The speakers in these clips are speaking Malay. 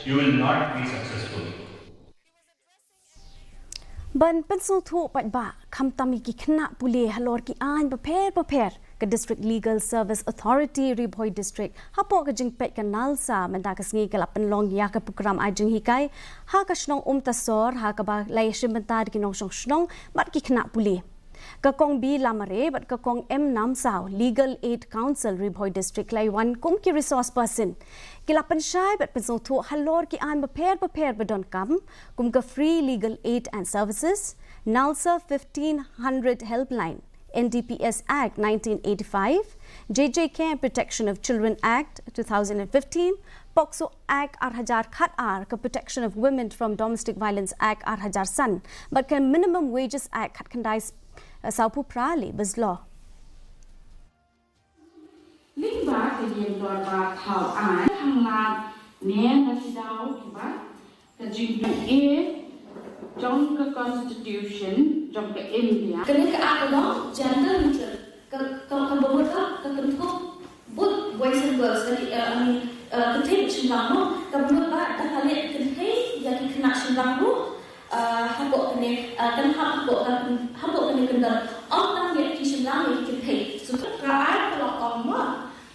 you will not be successful. Ban pencil thu pat ba kham tami ki khna pule halor ki an paper ka District Legal Service Authority Ribhoi District hapo ka jingpet ka nalsa menda ka sngi ka lapan long ya ka Prokram ai Jinghikai ha ka shnong Umtasor ha ka ba lai shimbentar ki nong shnong mat ki khna pule ka kong B lamare bat ka kong M nam sao Legal Aid Council Ribhoi District lai wan kum ki resource person ki lapan shai bat pencil thu halor ki an paper badon kam kum ka free legal aid and services nalsa 1500 helpline NDPS Act 1985, JJK Protection of Children Act 2015, POCSO Act 2000 ka Protection of Women from Domestic Violence Act 2000 but ka Minimum Wages Act khat khandai saupu prali bas law. Linh ba ke yen lor ba thau ai hang la ne na si dau ki ba ka jing e trong the constitution trong the India cái này cái ác đó gender neutral cái bố ka cái ko both boys and girls cái cái thế chung lang nó cái bố ba đã kali cái thế ya cái khna chung lang nó habo cái này cái habo cái này cái đó ông đang nhận cái chung lang cái thế so cái ai kalau ông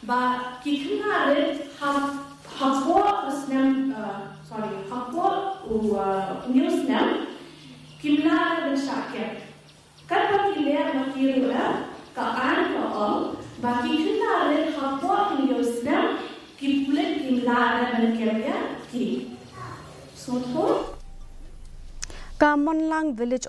ba cái khna lên habo Islam habo news nam kimla dan syakir kan pakilya makirula ka an ka om baki khna le habo news nam kipulet kimla dan kerja ki so Ka Monlang village